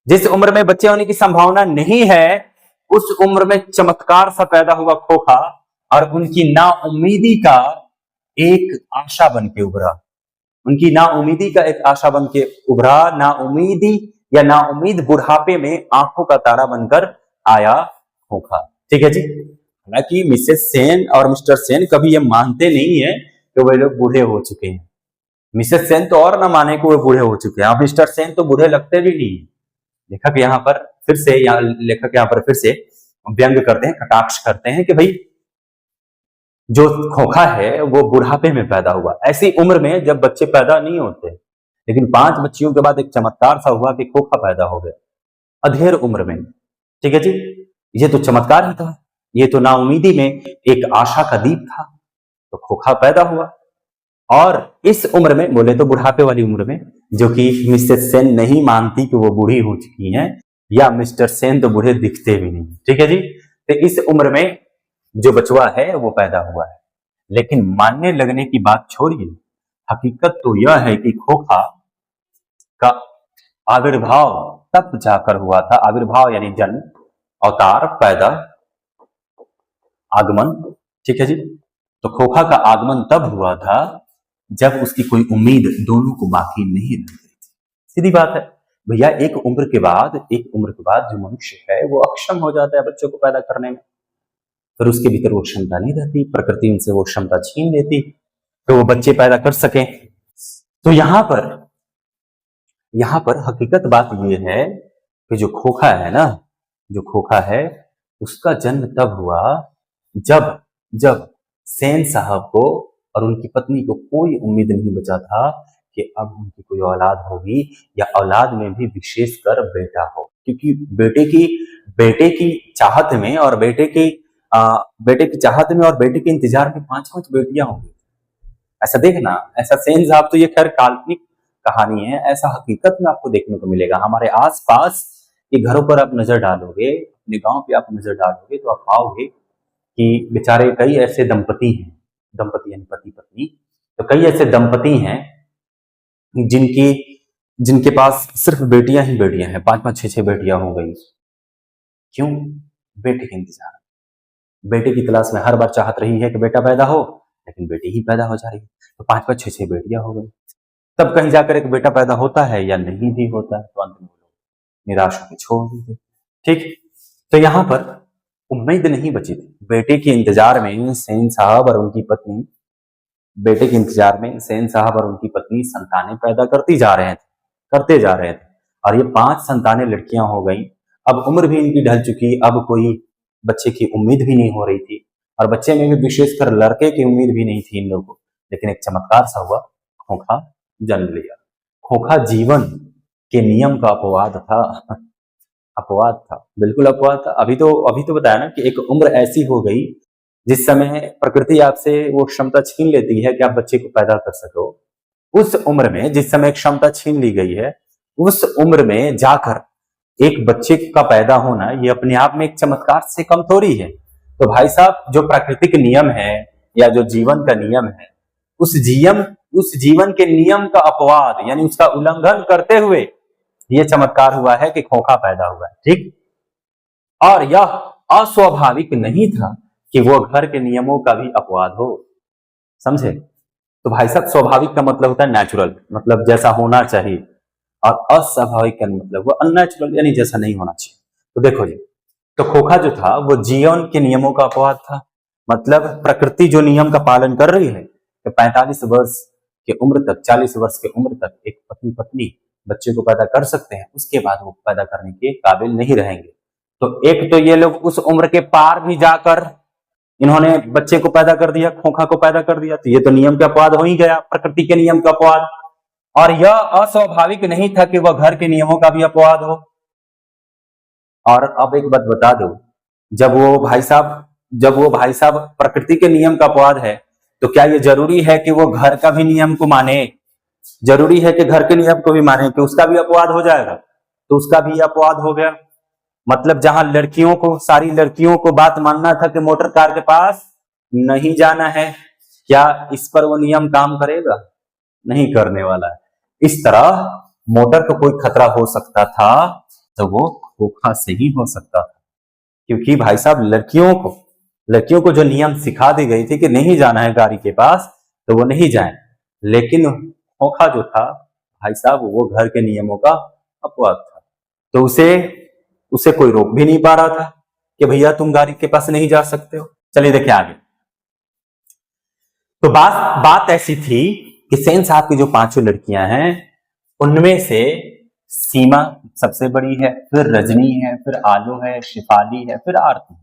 A: जिस उम्र में बच्चे होने की संभावना नहीं है, उस उम्र में चमत्कार सा पैदा हुआ खोखा, और उनकी नाउम्मीदी का एक आशा बन के उभरा। उनकी नाउम्मीदी का एक आशा बन के उभरा, नाउम्मीदी या नाउम्मीद बुढ़ापे में आंखों का तारा बनकर आया खोखा। ठीक है जी। हालांकि मिसेस सेन और मिस्टर सेन कभी ये मानते नहीं है कि वे लोग बूढ़े हो चुके हैं। मिसेस सेन तो और ना माने कि वे बूढ़े हो चुके हैं, मिस्टर सेन तो बूढ़े लगते भी नहीं। लेखक यहाँ पर फिर से व्यंग करते हैं, कटाक्ष करते हैं कि भाई जो खोखा है वो बुढ़ापे में पैदा हुआ, ऐसी उम्र में जब बच्चे पैदा नहीं होते। लेकिन 5 बच्चियों के बाद एक चमत्कार सा हुआ कि खोखा पैदा हो गया अधेड़ उम्र में। ठीक है जी। ये तो चमत्कार ही था, ये तो नाउमीदी में एक आशा का दीप था। तो खोखा पैदा हुआ, और इस उम्र में, बोले तो बुढ़ापे वाली उम्र में, जो कि मिसेस सेन नहीं मानती कि वो बूढ़ी हो चुकी हैं, या मिस्टर सेन तो बूढ़े दिखते भी नहीं। ठीक है जी। तो इस उम्र में जो बचवा है वो पैदा हुआ है। लेकिन मानने लगने की बात छोड़िए, हकीकत तो यह है कि खोखा का आविर्भाव तब जाकर हुआ था। आविर्भाव यानी जन्म, अवतार, पैदा, आगमन। ठीक है जी। तो खोखा का आगमन तब हुआ था जब उसकी कोई उम्मीद दोनों को बाकी नहीं रह गई थी। सीधी बात है भैया, एक उम्र के बाद जो मनुष्य है वो अक्षम हो जाता है बच्चों को पैदा करने में। फिर उसके भीतर वो क्षमता नहीं रहती, प्रकृति उनसे वो क्षमता छीन लेती तो वो बच्चे पैदा कर सके। तो यहाँ पर हकीकत बात ये है कि जो खोखा है ना, जो खोखा है उसका जन्म तब हुआ जब सेन साहब को और उनकी पत्नी को कोई उम्मीद नहीं बचा था कि अब उनकी कोई औलाद होगी, या औलाद में भी विशेषकर बेटा हो। क्योंकि बेटे की चाहत में और बेटे के इंतजार में 5-5 बेटियां होंगी। ऐसा देखना, ऐसा सेन साहब तो ये खैर काल्पनिक कहानी है, ऐसा हकीकत में आपको देखने को मिलेगा। हमारे आसपास के घरों पर आप नजर डालोगे, अपने गांव पे आप नजर डालोगे तो आप पाओगे कि बेचारे कई ऐसे दंपति यानी पति पत्नी, तो कई ऐसे दंपति हैं जिनके पास सिर्फ बेटियां ही बेटियां हैं, 5-5, 6-6 बेटियां हो गई। क्यों? बेटे के इंतजार, बेटे की तलाश में हर बार चाहत रही है कि बेटा पैदा हो, लेकिन बेटी ही पैदा हो जा रही है, तो 5-5, 6-6 बेटियां हो गई। तब कहीं जाकर एक बेटा पैदा होता है या नहीं भी होता है, तो अंत में निराश होकर छोड़ देते। ठीक। तो यहाँ पर उम्मीद नहीं बची थी। बेटे के इंतजार में सेन साहब और उनकी पत्नी संतानें पैदा करते जा रहे थे, और ये 5 संतानें लड़कियां हो गई। अब उम्र भी इनकी ढल चुकी, अब कोई बच्चे की उम्मीद भी नहीं हो रही थी, और बच्चे में भी विशेषकर लड़के की उम्मीद भी नहीं थी इन लोगों को। लेकिन एक चमत्कार सा हुआ, खोखा जन्म लिया। खोखा जीवन के नियम का अपवाद था, बिल्कुल अपवाद था। अभी तो बताया ना कि एक उम्र ऐसी हो गई जिस समय प्रकृति आपसे वो क्षमता छीन लेती है कि आप बच्चे को पैदा कर सको। उस उम्र में जिस समय क्षमता छीन ली गई है, उस उम्र में जाकर एक बच्चे का पैदा होना ये अपने आप में एक चमत्कार से कम थोड़ी है। तो भाई साहब, जो प्राकृतिक नियम है या जो जीवन का नियम है, उस जीवन के नियम का अपवाद यानी उसका उल्लंघन करते हुए ये चमत्कार हुआ है कि खोखा पैदा हुआ है। ठीक। और यह अस्वाभाविक नहीं था कि वो घर के नियमों का भी अपवाद हो। समझे? तो भाई साहब, स्वाभाविक का मतलब होता है नेचुरल, मतलब जैसा होना चाहिए, और अस्वाभाविक का मतलब वो अननेचुरल यानी जैसा नहीं होना चाहिए। तो देखो जी, तो खोखा जो था वो जीवन के नियमों का अपवाद था। मतलब प्रकृति जो नियम का पालन कर रही है कि 45 वर्ष की उम्र तक, 40 वर्ष की उम्र तक एक पति पत्नी बच्चे को पैदा कर सकते हैं, उसके बाद वो पैदा करने के काबिल नहीं रहेंगे। तो एक तो ये लोग उस उम्र के पार भी जाकर इन्होंने बच्चे को पैदा कर दिया, खोखा को पैदा कर दिया, तो ये तो नियम का अपवाद हो ही गया, प्रकृति के नियम का अपवाद। और यह अस्वाभाविक नहीं था कि वह घर के नियमों का भी अपवाद हो। और अब एक बात बता दो, जब वो भाई साहब प्रकृति के नियम का अपवाद है, तो क्या ये जरूरी है कि वो घर का भी नियम को माने? जरूरी है कि घर के नियम को भी माने कि उसका भी अपवाद हो जाएगा? तो उसका भी अपवाद हो गया। मतलब जहां सारी लड़कियों को बात मानना था कि मोटर कार के पास नहीं जाना है, क्या इस पर वो नियम काम करेगा? नहीं करने वाला है। इस तरह मोटर को कोई खतरा हो सकता था तो वो खोखा से ही हो सकता था, क्योंकि भाई साहब लड़कियों को जो नियम सिखा दी गई थी कि नहीं जाना है गाड़ी के पास, तो वो नहीं जाए। लेकिन खोखा जो था भाई साहब, वो घर के नियमों का अपवाद था, तो उसे उसे कोई रोक भी नहीं पा रहा था कि भैया तुम गाड़ी के पास नहीं जा सकते हो। चलिए देखिए आगे। तो बात ऐसी थी कि सेन साहब की जो 5 लड़कियां हैं, उनमें से सीमा सबसे बड़ी है, फिर रजनी है, फिर आलो है, शिफाली है, फिर आरती।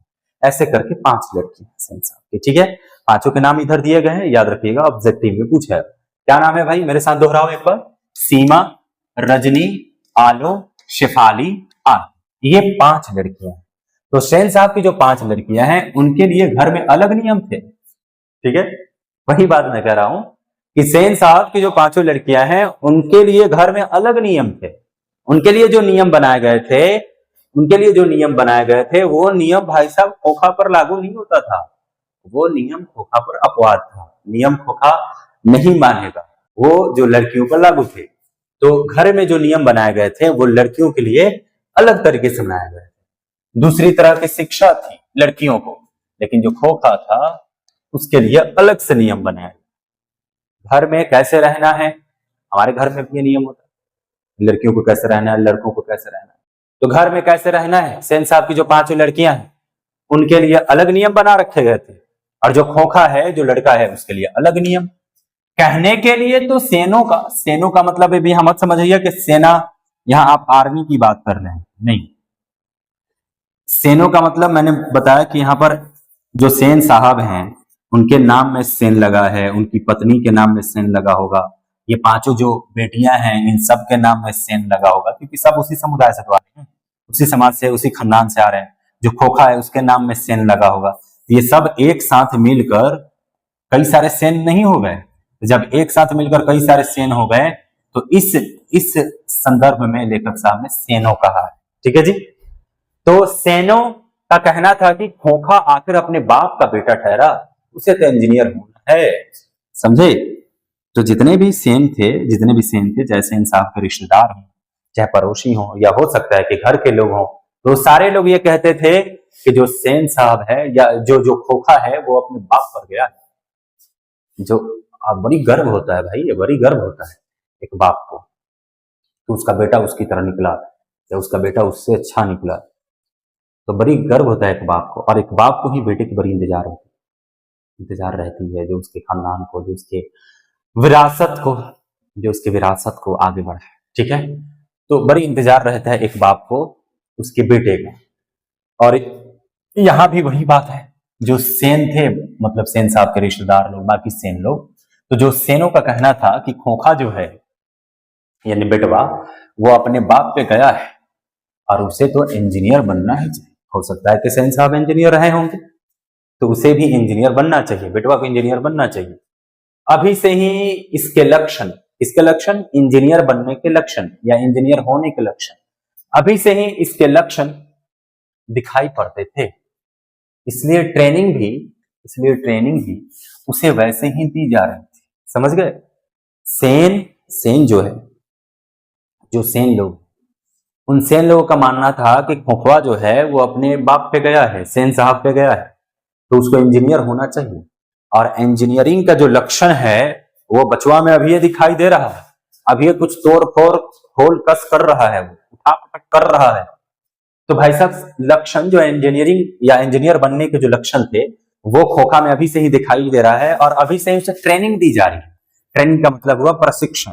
A: ऐसे करके 5 लड़की है सेन साहब की। ठीक है, 5 के नाम इधर दिए गए हैं, याद रखिएगा, ऑब्जेक्टिव में पूछा है। क्या नाम है भाई, मेरे साथ दोहराओ एक बार। सीमा, रजनी, आलो, शिफाली, आरती। ये 5 लड़कियां हैं। तो सेन साहब की जो 5 लड़कियां हैं, उनके लिए घर में अलग नियम थे। ठीक है, वही बात मैं कह रहा हूं कि सेन साहब की जो 5 लड़कियां हैं, उनके लिए घर में अलग नियम थे। उनके लिए जो नियम बनाए गए थे, वो नियम भाई साहब खोखा पर लागू नहीं होता था। वो नियम खोखा पर अपवाद था। नियम खोखा नहीं मानेगा, वो जो लड़कियों पर लागू थे। तो घर में जो नियम बनाए गए थे, वो लड़कियों के लिए अलग तरीके से बनाए गए थे। दूसरी तरह की शिक्षा थी लड़कियों को, लेकिन जो खोखा था उसके लिए अलग से नियम बनाए। घर में कैसे रहना है, हमारे घर में भी ये नियम होता है। लड़कियों को कैसे रहना है, लड़कों को कैसे रहना है। तो घर में कैसे रहना है, सेन साहब की जो 5 लड़कियां हैं, उनके लिए अलग नियम बना रखे गए थे, और जो खोखा है, जो लड़का है, उसके लिए अलग नियम। कहने के लिए तो सेनों का मतलब है भी, हम मत समझिए कि सेना यहां आप आर्मी की बात कर रहे हैं, नहीं। सेनों का मतलब मैंने बताया कि यहां पर जो सेन साहब हैं, उनके नाम में सेन लगा है, उनकी पत्नी के नाम में सेन लगा होगा, ये 5 जो बेटियां हैं, इन सब के नाम में सेन लगा होगा, क्योंकि सब उसी समुदाय से आ रहे हैं, उसी समाज से, उसी खानदान से आ रहे हैं। जो खोखा है उसके नाम में सेन लगा होगा। ये सब एक साथ मिलकर कई सारे सेन नहीं हो गए। जब एक साथ मिलकर कई सारे सेन हो गए, तो इस संदर्भ में लेखक साहब ने सेनों कहा है। ठीक है जी। तो सेनों का कहना था कि खोखा आखिर अपने बाप का बेटा ठहरा, उसे तो इंजीनियर होना है, समझे। तो जितने भी सेन थे, चाहे सेन साहब के रिश्तेदार हों, चाहे पड़ोसी हों, या हो सकता है कि घर के लोग हों, तो सारे लोग ये कहते थे कि जो सेन साहब है, या जो खोखा है, वो अपने बाप पर गया है। जो बड़ी गर्व होता है भाई, ये बड़ी गर्व होता है एक बाप को, तो उसका बेटा उसकी तरह निकला, या उसका बेटा उससे अच्छा निकला, तो बड़ी गर्व होता है एक बाप को। और एक बाप को ही बेटे की बड़ी इंतजार रहती है, जो उसके खानदान को, जो उसके विरासत को आगे बढ़ाए। ठीक है, तो बड़ी इंतजार रहता है एक बाप को उसके बेटे का। और यहां भी वही बात है, जो सेन थे, मतलब सेन साहब के रिश्तेदार लोग, बाकी सेन लोग, तो जो सेनों का कहना था कि खोखा जो है, यानी बेटवा, वो अपने बाप पे गया है, और उसे तो इंजीनियर बनना ही चाहिए। हो सकता है कि सेन साहब इंजीनियर रहे होंगे, तो उसे भी इंजीनियर बनना चाहिए, बेटवा को इंजीनियर बनना चाहिए। अभी से ही इसके लक्षण इंजीनियर बनने के लक्षण, या इंजीनियर होने के लक्षण, अभी से ही इसके लक्षण दिखाई पड़ते थे। इसलिए ट्रेनिंग भी उसे वैसे ही दी जा रही थी। समझ गए। सेन जो है, जो सेन लोग, उन सेन लोगों का मानना था कि खोखवा जो है वो अपने बाप पे गया है, सेन साहब पे गया है, तो उसको इंजीनियर होना चाहिए। और इंजीनियरिंग का जो लक्षण है, वो बचवा में अभी ये दिखाई दे रहा है। अभी ये कुछ तोड़ फोड़ खोल कस कर रहा है, वो उठा पटक कर रहा है। तो भाई साहब, लक्षण जो इंजीनियरिंग या इंजीनियर बनने के जो लक्षण थे, वो खोखा में अभी से ही दिखाई दे रहा है, और अभी से ही उसे ट्रेनिंग दी जा रही है। ट्रेनिंग का मतलब हुआ प्रशिक्षण।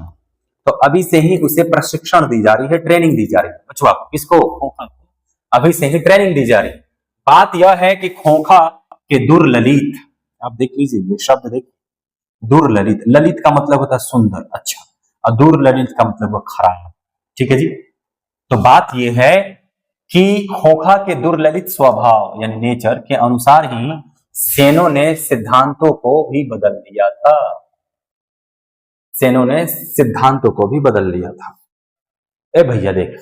A: तो अभी से ही उसे प्रशिक्षण दी जा रही है, ट्रेनिंग दी जा रही है बचवा को। किसको? खोखा को अभी से ही ट्रेनिंग दी जा रही है। बात यह है कि खोखा के दुर्ललित, आप देख लीजिए ये शब्द, देख, दुर्ललित, ललित का मतलब होता है सुंदर, अच्छा, और दुर्ललित का मतलब हुआ खराब। ठीक है जी। तो बात यह है कि खोखा के दुर्ललित स्वभाव, यानी नेचर के अनुसार ही सेनों ने सिद्धांतों को भी बदल दिया था। ए भैया देख,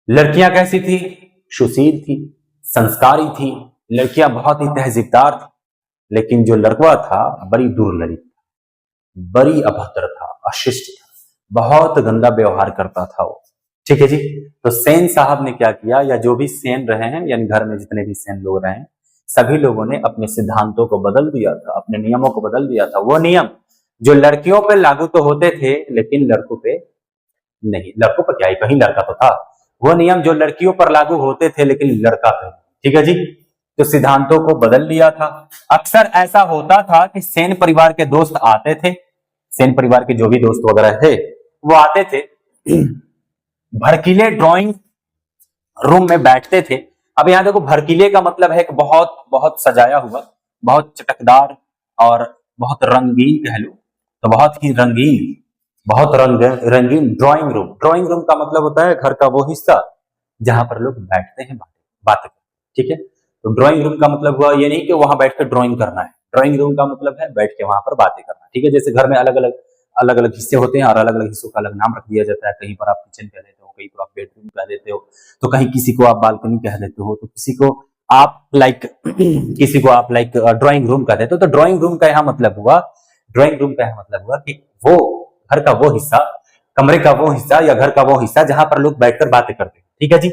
A: लड़कियां कैसी थी? सुशील थी, संस्कारी थी, लड़कियां बहुत ही तहजीबदार थी। लेकिन जो लड़का था, बड़ी दुर्ललित, बड़ी अभद्र था, अशिष्ट था, बहुत गंदा व्यवहार करता था वो। ठीक है जी। तो सेन साहब ने क्या किया, या जो भी सेन रहे हैं, यानी घर में जितने भी सेन लोग रहे हैं, सभी लोगों ने अपने सिद्धांतों को बदल दिया था, अपने नियमों को बदल दिया था। वो नियम जो लड़कियों पर लागू तो होते थे लेकिन लड़कों पे नहीं, लड़कों पर क्या ही, कहीं लड़का तो था। वो नियम जो लड़कियों पर लागू होते थे लेकिन लड़का पे, ठीक है जी। तो सिद्धांतों को बदल लिया था। अक्सर ऐसा होता था कि सेन परिवार के दोस्त आते थे, सेन परिवार के जो भी दोस्त वगैरह थे वो आते थे, भड़कीले ड्राइंग रूम में बैठते थे। अब यहां देखो, भड़कीले का मतलब है कि बहुत बहुत सजाया हुआ, बहुत चटकदार और बहुत रंगीन कह लो, तो बहुत ही रंगीन, बहुत रंगीन ड्राइंग रूम। ड्राइंग रूम का मतलब होता है घर का वो हिस्सा जहां पर लोग बैठते हैं, बातें करते हैं, ठीक है। तो ड्राइंग रूम का मतलब हुआ ये नहीं कि वहां बैठ कर ड्राइंग करना है, ड्राइंग रूम का मतलब है बैठ के वहां पर बातें करना, ठीक है। जैसे घर में अलग अलग हिस्से होते हैं और अलग अलग हिस्सों का अलग नाम रख दिया जाता है। कहीं पर आप किचन कह देते हो, कहीं पर आप बेडरूम कह देते हो, तो कहीं किसी को आप बालकनी कह देते हो, तो किसी को आप किसी को आप ड्राइंग रूम कह देते हो। तो ड्राइंग रूम का यहाँ मतलब हुआ, ड्राइंग रूम का यहाँ मतलब हुआ कि वो घर का वो हिस्सा, कमरे का वो हिस्सा या घर का वो हिस्सा जहां पर लोग बैठकर बातें करते हैं, ठीक है जी।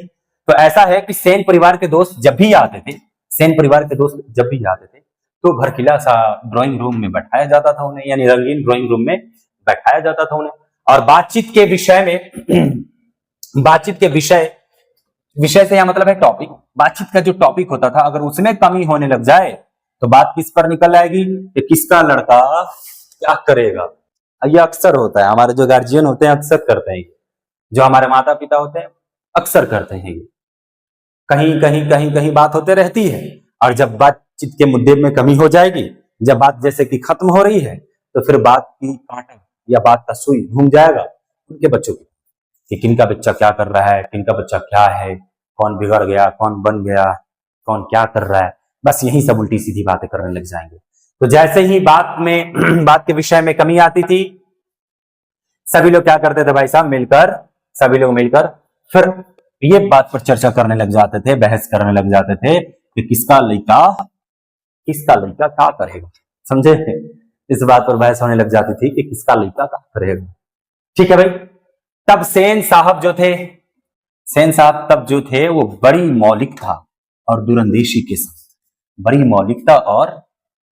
A: तो ऐसा है कि सेन परिवार के दोस्त जब भी आते थे, सेन परिवार के दोस्त जब भी आते थे तो भड़कीला सा ड्राइंग रूम में बैठाया जाता था उन्हें, यानी रंगीन ड्राइंग रूम में बैठाया जाता था उन्हें। और बातचीत के विषय में बातचीत के विषय से यह मतलब है टॉपिक। बातचीत का जो टॉपिक होता था अगर उसमें कमी होने लग जाए तो बात किस पर निकल आएगी कि किसका लड़का क्या करेगा। ये अक्सर होता है, हमारे जो गार्जियन होते हैं अक्सर करते हैं, जो हमारे माता पिता होते हैं अक्सर करते हैं। कहीं बात होते रहती है और जब बातचीत के मुद्दे में कमी हो जाएगी, जब बात जैसे कि खत्म हो रही है, तो फिर बात की कांटा या बात का सुई घूम जाएगा उनके बच्चों की, कि किनका बच्चा क्या कर रहा है, किनका बच्चा क्या है, कौन बिगड़ गया, कौन बन गया, कौन क्या कर रहा है। बस यही सब उल्टी सीधी बातें करने लग जाएंगे। तो जैसे ही बात के विषय में कमी आती थी, सभी लोग क्या करते थे भाई साहब, सभी लोग मिलकर फिर ये बात पर चर्चा करने लग जाते थे, बहस करने लग जाते थे कि किसका लड़का क्या करेगा। समझे, इस बात पर बहस होने लग जाती थी कि किसका लड़का क्या करेगा, ठीक है भाई। तब सेन साहब तब जो थे वो बड़ी मौलिक था और दूरंदेशी के साथ, बड़ी मौलिकता और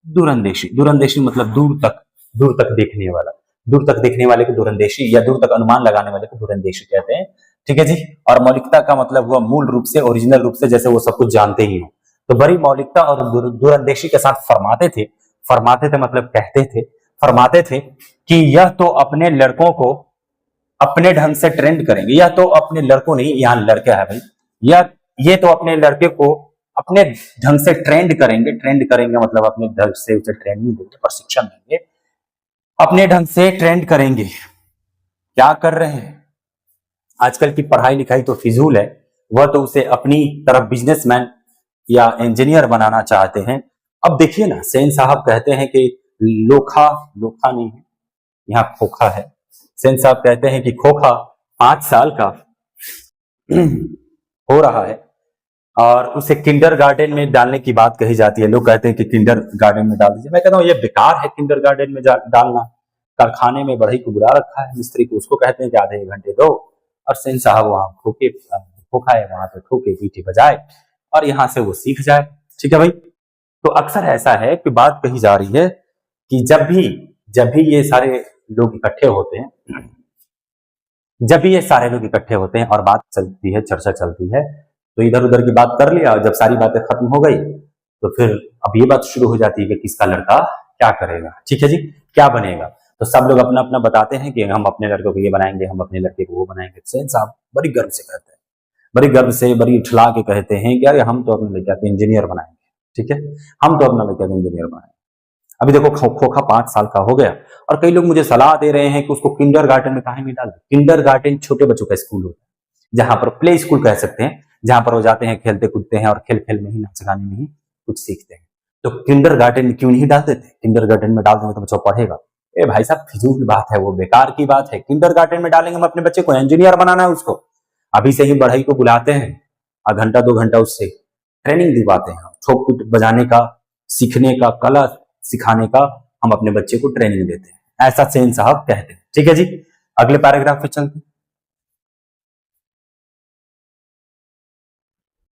A: दूरंदेशी मतलब दूर तक देखने वाले को दूरंदेशी, या दूर तक अनुमान लगाने वाले को दूरंदेशी कहते हैं, ठीक है जी। और मौलिकता का मतलब हुआ मूल रूप से, ओरिजिनल रूप से, जैसे वो सब कुछ जानते ही हो। तो बड़ी मौलिकता और दूरंदेशी के साथ फरमाते थे मतलब फरमाते थे कि यह तो अपने लड़कों को अपने ढंग से ट्रेंड करेंगे, या तो अपने लड़कों नहीं, यहाँ लड़का है भाई, या ये तो अपने लड़के को अपने ढंग से ट्रेंड करेंगे मतलब अपने ढंग से उसे ट्रेनिंग देंगे, प्रशिक्षण देंगे, अपने ढंग से ट्रेंड करेंगे। क्या कर रहे हैं, आजकल की पढ़ाई लिखाई तो फिजूल है, वह तो उसे अपनी तरफ बिजनेसमैन या इंजीनियर बनाना चाहते हैं। अब देखिए ना, सेन साहब कहते हैं कि लोखा नहीं है, यहाँ खोखा है। सेन साहब कहते हैं कि खोखा 5 साल का हो रहा है और उसे किंडर गार्डन में डालने की बात कही जाती है। लोग कहते हैं कि किंडर गार्डन में डाल दीजिए। मैं कहता हूँ ये बेकार है किंडर गार्डन में डालना। कारखाने में बढ़ई को बुला रखा है मिस्त्री को, उसको कहते हैं कि आधे 1 घंटे दो, और सेन साहब वहां खोखा है वहां पे ठोके पीठी बजाए और यहाँ से वो सीख जाए, ठीक है भाई। तो अक्सर ऐसा है कि बात कही जा रही है कि जब भी ये सारे लोग इकट्ठे होते हैं और बात चलती है, चर्चा चलती है, तो इधर उधर की बात कर लिया और जब सारी बातें खत्म हो गई तो फिर अब ये बात शुरू हो जाती है कि किसका लड़का क्या करेगा, ठीक है जी, क्या बनेगा। तो सब लोग अपना अपना बताते हैं कि हम अपने लड़के को ये बनाएंगे, हम अपने लड़के को वो बनाएंगे। सेन साहब बड़ी गर्व से कहते हैं, बड़ी उठला के कहते हैं कि यार हम तो अपने लड़का को इंजीनियर बनाएंगे, ठीक है, हम तो अपना लड़का को इंजीनियर बनाएंगे। अभी देखो खोखा 5 साल का हो गया और कई लोग मुझे सलाह दे रहे हैं कि उसको किंडर गार्डन में काहे नहीं डाल। किंडर गार्डन छोटे बच्चों का स्कूल होता है, जहां पर प्ले स्कूल कह सकते हैं, जहां पर वो जाते हैं, खेलते कूदते हैं और खेल में ही, नाच गाने में ही कुछ सीखते हैं। तो किंडर गार्डन में क्यों नहीं डाल देते? किंडर गार्डन में डाल देंगे तो बच्चा पढ़ेगा। ए भाई साहब, फिजूल की बात है, वो बेकार की बात है। किंडर गार्डन में डालेंगे हम अपने बच्चे को, इंजीनियर बनाना है उसको, अभी से ही बढ़ई को बुलाते हैं, 1 घंटा 2 घंटा उससे ट्रेनिंग दिवाते हैं, ठोक पीट बजाने का, सीखने का, कला सिखाने का हम अपने बच्चे को ट्रेनिंग देते हैं। ऐसा सेन साहब कहते हैं, ठीक है जी। अगले पैराग्राफ पे चलते हैं।